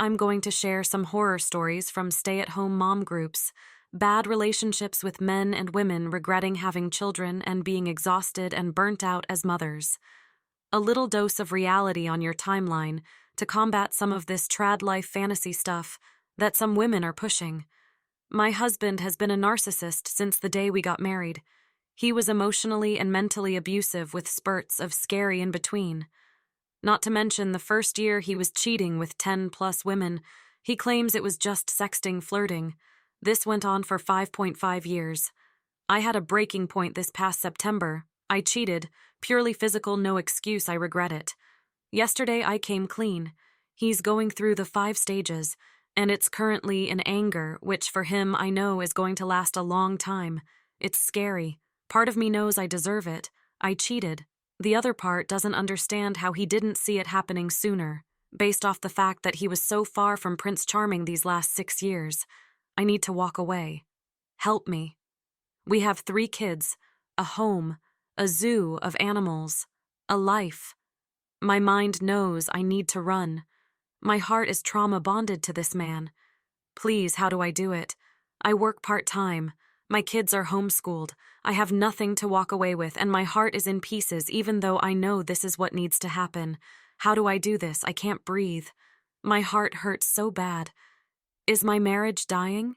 I'm going to share some horror stories from stay-at-home mom groups, bad relationships with men and women regretting having children and being exhausted and burnt out as mothers. A little dose of reality on your timeline to combat some of this Tradlife fantasy stuff that some women are pushing. My husband has been a narcissist since the day we got married. He was emotionally and mentally abusive with spurts of scary in between. Not to mention the first year he was cheating with 10+ women. He claims it was just sexting flirting. This went on for 5.5 years. I had a breaking point this past September. I cheated. Purely physical, no excuse, I regret it. Yesterday I came clean. He's going through the 5 stages, and it's currently in anger, which for him I know is going to last a long time. It's scary. Part of me knows I deserve it. I cheated. The other part doesn't understand how he didn't see it happening sooner, based off the fact that he was so far from Prince Charming these last 6 years. I need to walk away. Help me. We have 3 kids, a home, a zoo of animals, a life. My mind knows I need to run. My heart is trauma bonded to this man. Please, how do I do it? I work part-time. My kids are homeschooled. I have nothing to walk away with, and my heart is in pieces even though I know this is what needs to happen. How do I do this? I can't breathe. My heart hurts so bad. Is my marriage dying?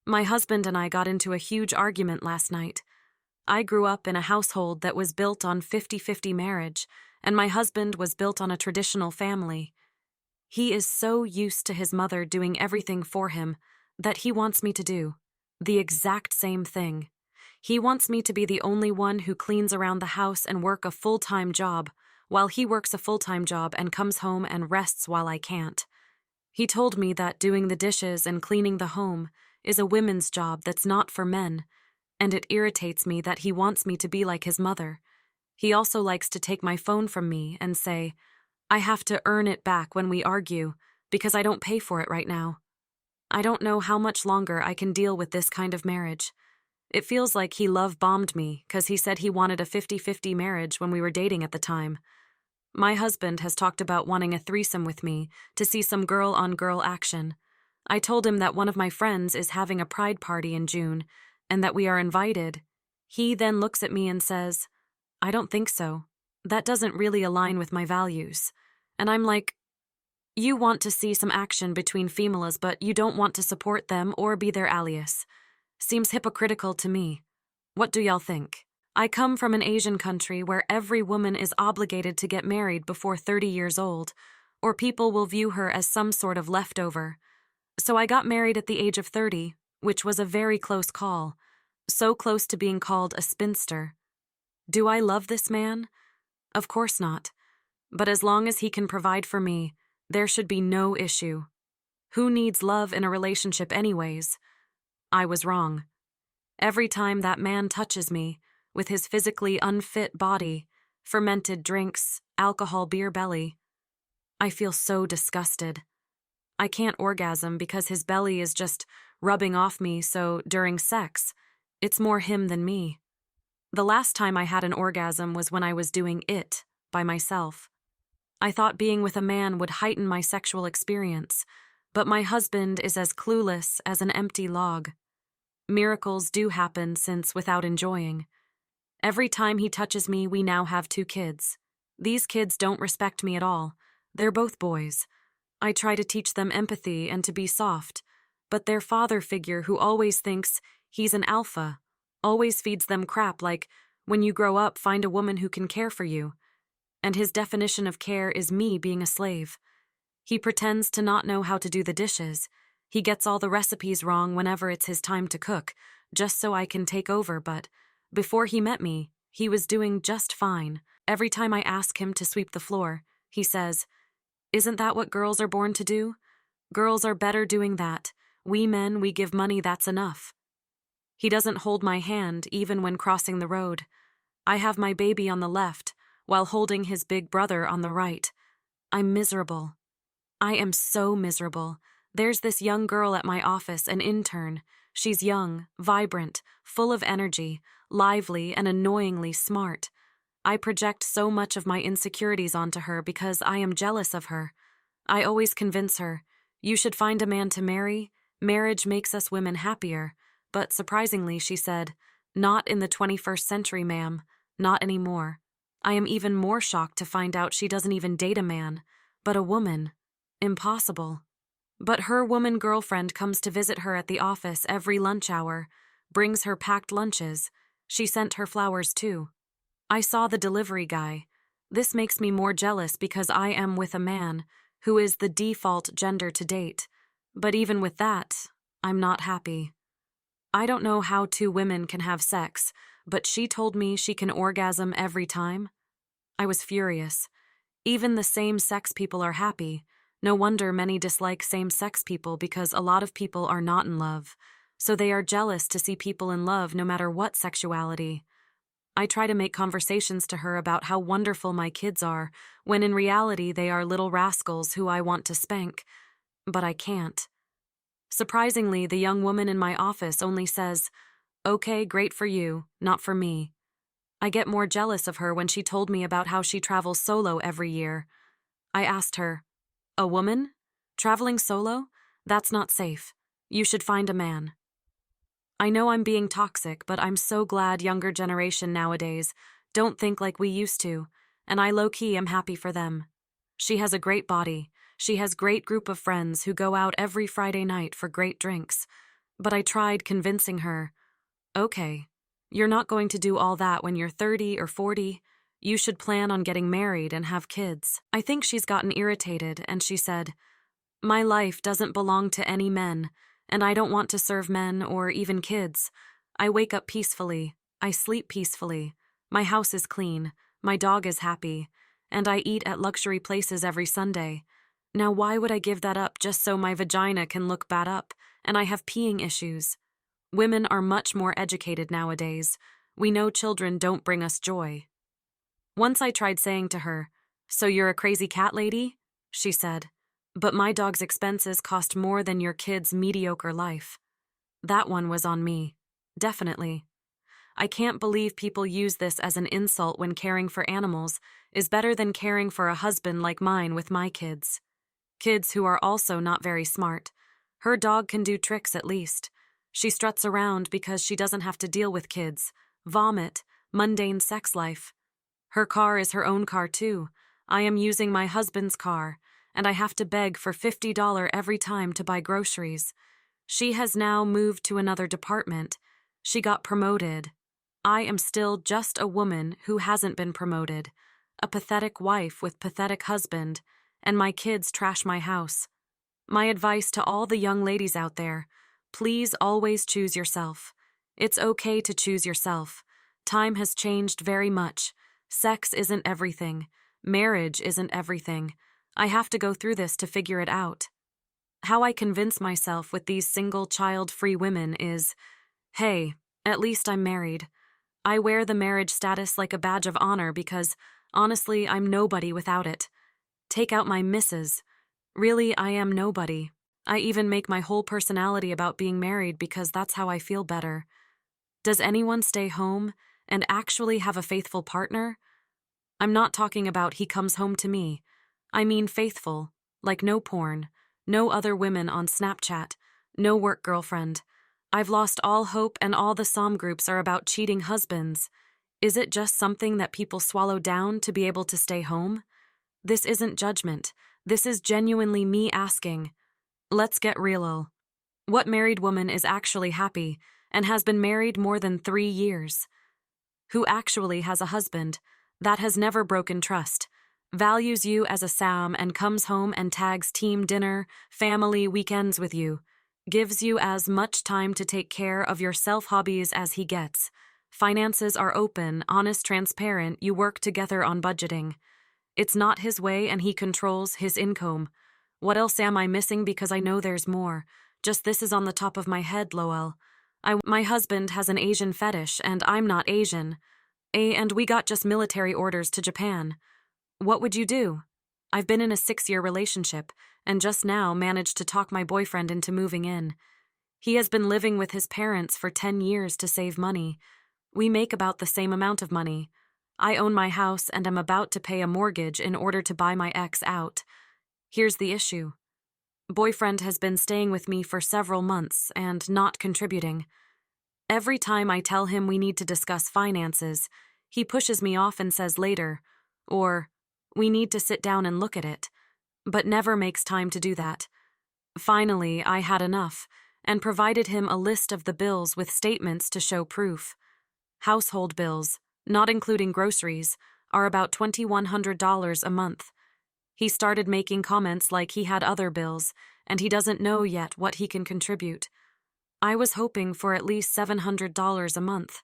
My husband and I got into a huge argument last night. I grew up in a household that was built on 50-50 marriage, and my husband was built on a traditional family. He is so used to his mother doing everything for him that he wants me to do the exact same thing. He wants me to be the only one who cleans around the house and work a full-time job, while he works a full-time job and comes home and rests while I can't. He told me that doing the dishes and cleaning the home is a women's job that's not for men, and it irritates me that he wants me to be like his mother. He also likes to take my phone from me and say, I have to earn it back when we argue because I don't pay for it right now. I don't know how much longer I can deal with this kind of marriage. It feels like he love-bombed me because he said he wanted a 50-50 marriage when we were dating at the time. My husband has talked about wanting a threesome with me to see some girl-on-girl action. I told him that one of my friends is having a pride party in June and that we are invited. He then looks at me and says, I don't think so. That doesn't really align with my values. And I'm like, you want to see some action between femalas, but you don't want to support them or be their allies. Seems hypocritical to me. What do y'all think? I come from an Asian country where every woman is obligated to get married before 30 years old, or people will view her as some sort of leftover. So I got married at the age of 30, which was a very close call, so close to being called a spinster. Do I love this man? Of course not. But as long as he can provide for me, there should be no issue. Who needs love in a relationship anyways? I was wrong. Every time that man touches me, with his physically unfit body, fermented drinks, alcohol beer belly, I feel so disgusted. I can't orgasm because his belly is just rubbing off me, so during sex, it's more him than me. The last time I had an orgasm was when I was doing it by myself. I thought being with a man would heighten my sexual experience, but my husband is as clueless as an empty log. Miracles do happen since without enjoying. Every time he touches me, we now have 2 kids. These kids don't respect me at all. They're both boys. I try to teach them empathy and to be soft, but their father figure who always thinks he's an alpha always feeds them crap like, when you grow up, find a woman who can care for you. And his definition of care is me being a slave. He pretends to not know how to do the dishes. He gets all the recipes wrong whenever it's his time to cook, just so I can take over, but before he met me, he was doing just fine. Every time I ask him to sweep the floor, he says, Isn't that what girls are born to do? Girls are better doing that. We men, we give money, that's enough. He doesn't hold my hand even when crossing the road. I have my baby on the left, while holding his big brother on the right. I'm miserable. I am so miserable. There's this young girl at my office, an intern. She's young, vibrant, full of energy, lively, and annoyingly smart. I project so much of my insecurities onto her because I am jealous of her. I always convince her, you should find a man to marry. Marriage makes us women happier. But surprisingly, she said, not in the 21st century, ma'am. Not anymore. I am even more shocked to find out she doesn't even date a man, but a woman. Impossible. But her woman girlfriend comes to visit her at the office every lunch hour, brings her packed lunches. She sent her flowers too. I saw the delivery guy. This makes me more jealous because I am with a man who is the default gender to date. But even with that, I'm not happy. I don't know how two women can have sex, but she told me she can orgasm every time. I was furious. Even the same-sex people are happy. No wonder many dislike same-sex people because a lot of people are not in love. So they are jealous to see people in love no matter what sexuality. I try to make conversations to her about how wonderful my kids are, when in reality they are little rascals who I want to spank. But I can't. Surprisingly, the young woman in my office only says, "Okay, great for you, not for me." I get more jealous of her when she told me about how she travels solo every year. I asked her, "A woman? Traveling solo? That's not safe. You should find a man." I know I'm being toxic, but I'm so glad younger generation nowadays don't think like we used to, and I low-key am happy for them. She has a great body. She has great group of friends who go out every Friday night for great drinks. But I tried convincing her, okay, you're not going to do all that when you're 30 or 40. You should plan on getting married and have kids. I think she's gotten irritated, and she said, my life doesn't belong to any men, and I don't want to serve men or even kids. I wake up peacefully. I sleep peacefully. My house is clean. My dog is happy. And I eat at luxury places every Sunday. Now why would I give that up just so my vagina can look bad up, and I have peeing issues? Women are much more educated nowadays. We know children don't bring us joy. Once I tried saying to her, "So you're a crazy cat lady?" She said, "But my dog's expenses cost more than your kid's mediocre life." That one was on me. Definitely. I can't believe people use this as an insult when caring for animals is better than caring for a husband like mine with my kids. Kids who are also not very smart. Her dog can do tricks at least. She struts around because she doesn't have to deal with kids, vomit, mundane sex life. Her car is her own car too. I am using my husband's car, and I have to beg for $50 every time to buy groceries. She has now moved to another department. She got promoted. I am still just a woman who hasn't been promoted, a pathetic wife with pathetic husband, and my kids trash my house. My advice to all the young ladies out there, please always choose yourself. It's okay to choose yourself. Time has changed very much. Sex isn't everything. Marriage isn't everything. I have to go through this to figure it out. How I convince myself with these single child-free women is, hey, at least I'm married. I wear the marriage status like a badge of honor because, honestly, I'm nobody without it. Take out my misses. Really, I am nobody. I even make my whole personality about being married because that's how I feel better. Does anyone stay home and actually have a faithful partner? I'm not talking about he comes home to me. I mean faithful, like no porn, no other women on Snapchat, no work girlfriend. I've lost all hope and all the Somm groups are about cheating husbands. Is it just something that people swallow down to be able to stay home? This isn't judgment. This is genuinely me asking. Let's get real. What married woman is actually happy and has been married more than 3 years? Who actually has a husband that has never broken trust, values you as a Sam and comes home and tags team dinner, family weekends with you, gives you as much time to take care of your self-hobbies as he gets. Finances are open, honest, transparent, you work together on budgeting. It's not his way and he controls his income. What else am I missing because I know there's more? Just this is on the top of my head, Lowell. My husband has an Asian fetish and I'm not Asian. And we got just military orders to Japan. What would you do? I've been in a 6-year relationship and just now managed to talk my boyfriend into moving in. He has been living with his parents for 10 years to save money. We make about the same amount of money. I own my house and am about to pay a mortgage in order to buy my ex out. Here's the issue. Boyfriend has been staying with me for several months and not contributing. Every time I tell him we need to discuss finances, he pushes me off and says later, or, we need to sit down and look at it, but never makes time to do that. Finally, I had enough and provided him a list of the bills with statements to show proof. Household bills, not including groceries, are about $2,100 a month. He started making comments like he had other bills, and he doesn't know yet what he can contribute. I was hoping for at least $700 a month,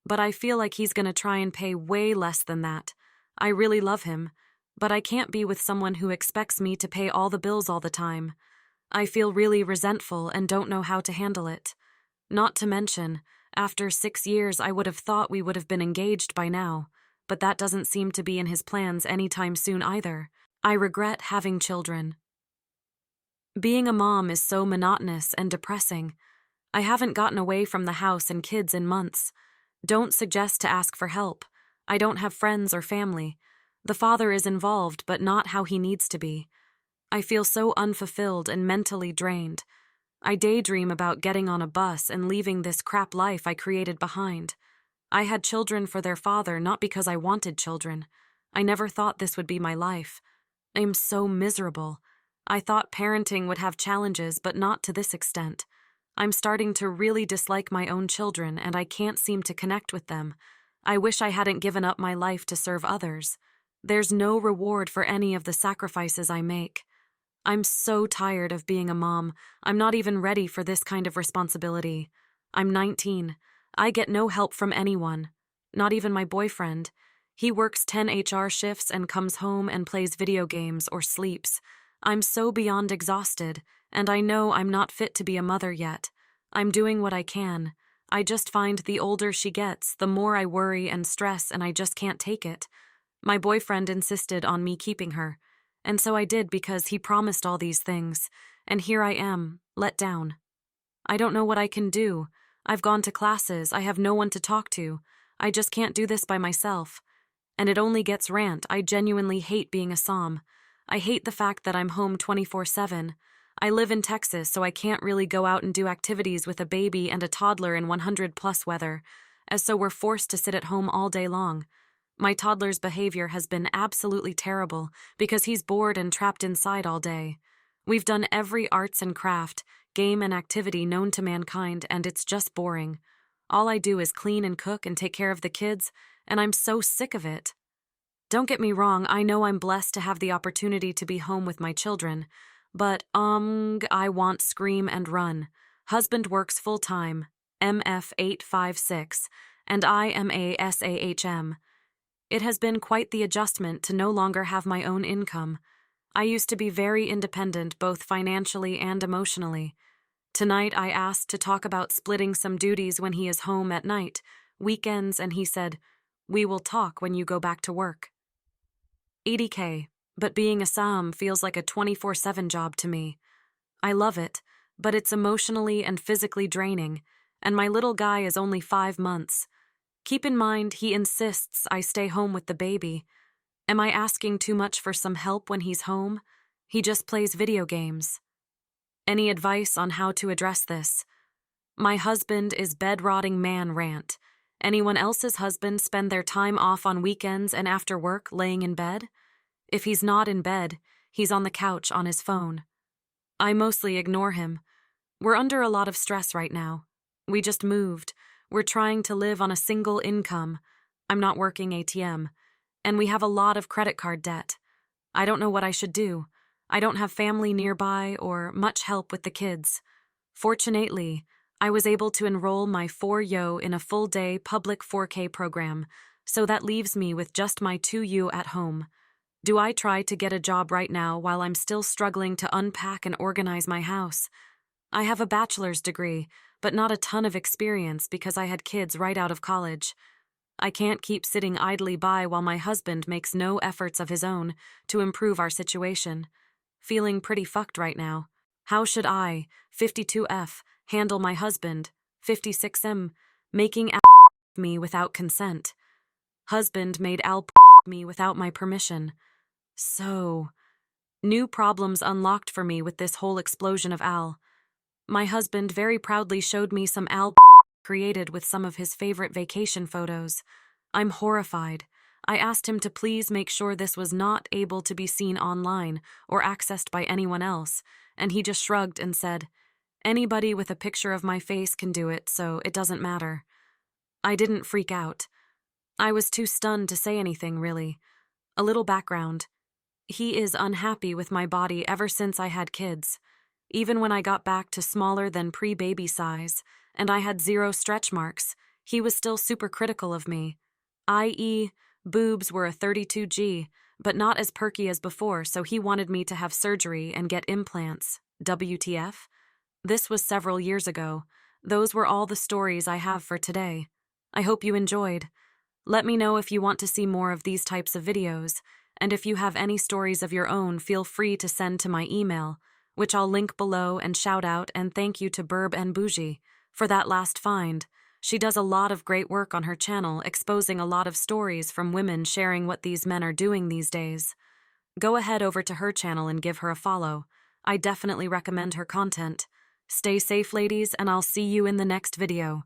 but I feel like he's going to try and pay way less than that. I really love him, but I can't be with someone who expects me to pay all the bills all the time. I feel really resentful and don't know how to handle it. Not to mention, after 6 years I would have thought we would have been engaged by now, but that doesn't seem to be in his plans anytime soon either. I regret having children. Being a mom is so monotonous and depressing. I haven't gotten away from the house and kids in months. Don't suggest to ask for help. I don't have friends or family. The father is involved, but not how he needs to be. I feel so unfulfilled and mentally drained. I daydream about getting on a bus and leaving this crap life I created behind. I had children for their father, not because I wanted children. I never thought this would be my life. I am so miserable. I thought parenting would have challenges, but not to this extent. I'm starting to really dislike my own children, and I can't seem to connect with them. I wish I hadn't given up my life to serve others. There's no reward for any of the sacrifices I make. I'm so tired of being a mom. I'm not even ready for this kind of responsibility. I'm 19. I get no help from anyone, not even my boyfriend. He works 10 HR shifts and comes home and plays video games or sleeps. I'm so beyond exhausted, and I know I'm not fit to be a mother yet. I'm doing what I can. I just find the older she gets, the more I worry and stress, and I just can't take it. My boyfriend insisted on me keeping her, and so I did because he promised all these things, and here I am, let down. I don't know what I can do. I've gone to classes, I have no one to talk to. I just can't do this by myself. And it only gets rant. I genuinely hate being a SOM. I hate the fact that I'm home 24/7. I live in Texas, so I can't really go out and do activities with a baby and a toddler in 100+ weather, as so we're forced to sit at home all day long. My toddler's behavior has been absolutely terrible because he's bored and trapped inside all day. We've done every arts and craft, game and activity known to mankind, and it's just boring. All I do is clean and cook and take care of the kids, and I'm so sick of it. Don't get me wrong, I know I'm blessed to have the opportunity to be home with my children, but I want scream and run. Husband works full-time, MF 856, and I am a SAHM. It has been quite the adjustment to no longer have my own income. I used to be very independent both financially and emotionally. Tonight I asked to talk about splitting some duties when he is home at night, weekends, and he said, "We will talk when you go back to work." 80K, but being a SAM feels like a 24/7 job to me. I love it, but it's emotionally and physically draining, and my little guy is only 5 months. Keep in mind, he insists I stay home with the baby. Am I asking too much for some help when he's home? He just plays video games. Any advice on how to address this? My husband is bed-rotting man rant. Anyone else's husband spend their time off on weekends and after work laying in bed? If he's not in bed, he's on the couch on his phone. I mostly ignore him. We're under a lot of stress right now. We just moved. We're trying to live on a single income. I'm not working ATM. And we have a lot of credit card debt. I don't know what I should do. I don't have family nearby or much help with the kids. Fortunately, I was able to enroll my 4-yo in a full-day public 4K program, so that leaves me with just my 2-yo at home. Do I try to get a job right now while I'm still struggling to unpack and organize my house? I have a bachelor's degree, but not a ton of experience because I had kids right out of college. I can't keep sitting idly by while my husband makes no efforts of his own to improve our situation. Feeling pretty fucked right now. How should I, 52F, handle my husband, 56M, making me without consent? Husband made me without my permission. So, New problems unlocked for me with this whole explosion of Al. My husband very proudly showed me some Al created with some of his favorite vacation photos. I'm horrified. I asked him to please make sure this was not able to be seen online or accessed by anyone else, and he just shrugged and said, "Anybody with a picture of my face can do it, so it doesn't matter." I didn't freak out. I was too stunned to say anything, really. A little background. He is unhappy with my body ever since I had kids. Even when I got back to smaller than pre-baby size, and I had 0 stretch marks, he was still super critical of me. I.e., boobs were a 32G, but not as perky as before, so he wanted me to have surgery and get implants. WTF? This was several years ago. Those were all the stories I have for today. I hope you enjoyed. Let me know if you want to see more of these types of videos, and if you have any stories of your own, feel free to send to my email, which I'll link below, and shout out and thank you to Burb and Bougie for that last find. She does a lot of great work on her channel, exposing a lot of stories from women sharing what these men are doing these days. Go ahead over to her channel and give her a follow. I definitely recommend her content. Stay safe, ladies, and I'll see you in the next video.